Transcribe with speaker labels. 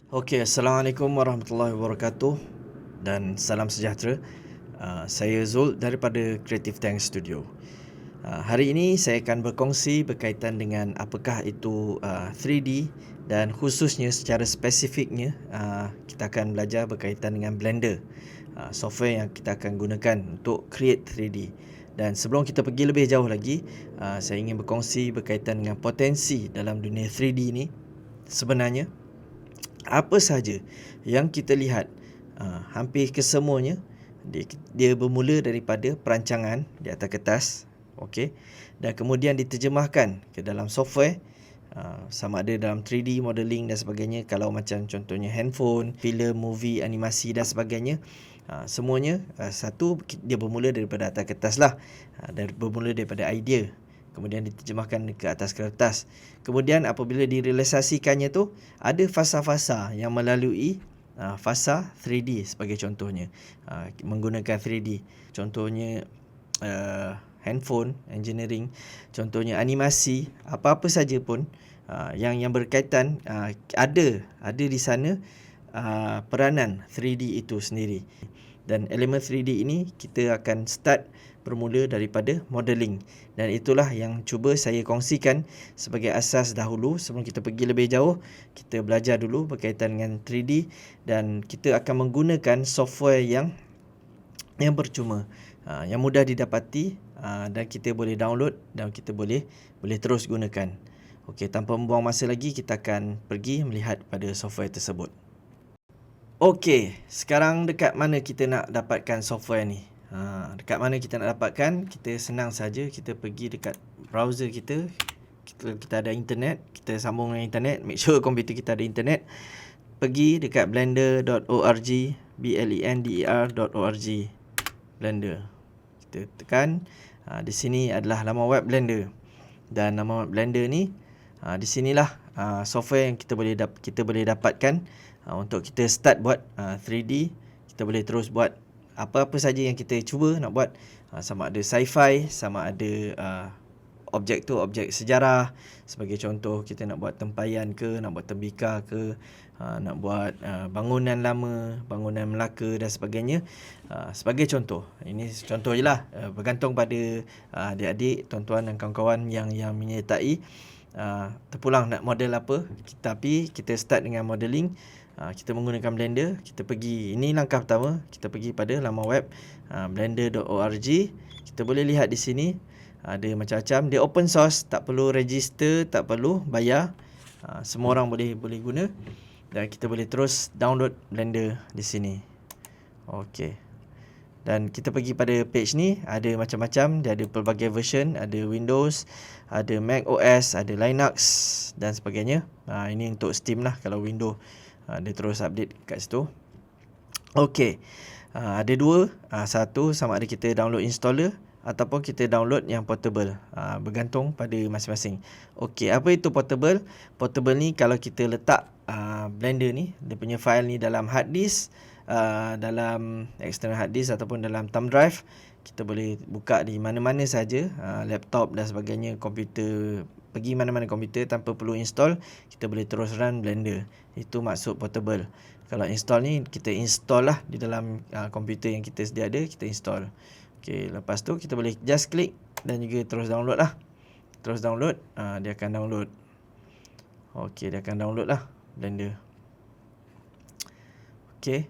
Speaker 1: Okey, Assalamualaikum warahmatullahi wabarakatuh dan salam sejahtera. Saya Zul daripada Creative Tank Studio. Hari ini saya akan berkongsi berkaitan dengan apakah itu 3D dan khususnya secara spesifiknya kita akan belajar berkaitan dengan Blender, software yang kita akan gunakan untuk create 3D. Dan sebelum kita pergi lebih jauh lagi, saya ingin berkongsi berkaitan dengan potensi dalam dunia 3D ini. Sebenarnya apa sahaja yang kita lihat, hampir kesemuanya dia bermula daripada perancangan di atas kertas, okey, dan kemudian diterjemahkan ke dalam software, sama ada dalam 3D modeling dan sebagainya. Kalau macam contohnya handphone, filem, movie, animasi dan sebagainya, semuanya dia bermula daripada atas kertas lah, bermula daripada idea, kemudian diterjemahkan ke atas kertas. Kemudian apabila direalisasikannya tu, ada fasa-fasa yang melalui fasa 3D sebagai contohnya, menggunakan 3D. Contohnya handphone engineering, contohnya animasi, apa-apa saja pun yang berkaitan, ada di sana peranan 3D itu sendiri. Dan elemen 3D ini kita akan start bermula daripada modeling, dan itulah yang cuba saya kongsikan sebagai asas dahulu. Sebelum kita pergi lebih jauh, kita belajar dulu berkaitan dengan 3D, dan kita akan menggunakan software yang percuma, yang mudah didapati, dan kita boleh download dan kita boleh terus gunakan. Okey, tanpa membuang masa lagi, kita akan pergi melihat pada software tersebut. Okey, sekarang dekat mana kita nak dapatkan software ni? Dekat mana kita nak dapatkan? Kita senang saja, kita pergi dekat browser kita. Kita ada internet, kita sambung dengan internet, make sure komputer kita ada internet. Pergi dekat blender.org, blender.org, Blender. Kita tekan, di sini adalah laman web Blender. Dan nama Blender ni, di sinilah software yang kita boleh dapatkan untuk kita start buat 3D. Kita boleh terus buat apa-apa saja yang kita cuba nak buat, sama ada sci-fi, sama ada objek tu objek sejarah. Sebagai contoh, kita nak buat tempayan ke, nak buat tembikar ke, nak buat bangunan lama, bangunan Melaka dan sebagainya. Sebagai contoh, ini contoh je lah, bergantung pada adik-adik, tuan-tuan dan kawan-kawan yang menyertai terpulang nak model apa. Tapi kita start dengan modeling. Kita menggunakan Blender. Kita pergi, ini langkah pertama, kita pergi pada laman web blender.org. Kita boleh lihat di sini ada macam-macam. Dia open source, tak perlu register, tak perlu bayar. Semua orang boleh guna, dan kita boleh terus download Blender di sini. Okey. Dan kita pergi pada page ni, ada macam-macam, dia ada pelbagai version, ada Windows, ada Mac OS, ada Linux dan sebagainya. Ini untuk Steam lah. Kalau Windows, dia terus update kat situ. Okey. Ada dua, satu sama ada kita download installer ataupun kita download yang portable, bergantung pada masing-masing. Okey, apa itu portable? Portable ni kalau kita letak Blender ni, dia punya file ni dalam hard disk, dalam external hard disk ataupun dalam thumb drive, kita boleh buka di mana-mana saja, laptop dan sebagainya, komputer, pergi mana-mana komputer tanpa perlu install, kita boleh terus run Blender. Itu maksud portable. Kalau install ni, kita install lah di dalam komputer yang kita sedia ada, kita install. Okey, lepas tu kita boleh just klik dan juga terus download lah. Terus download, dia akan download. Okey, dia akan download lah Blender. Okey,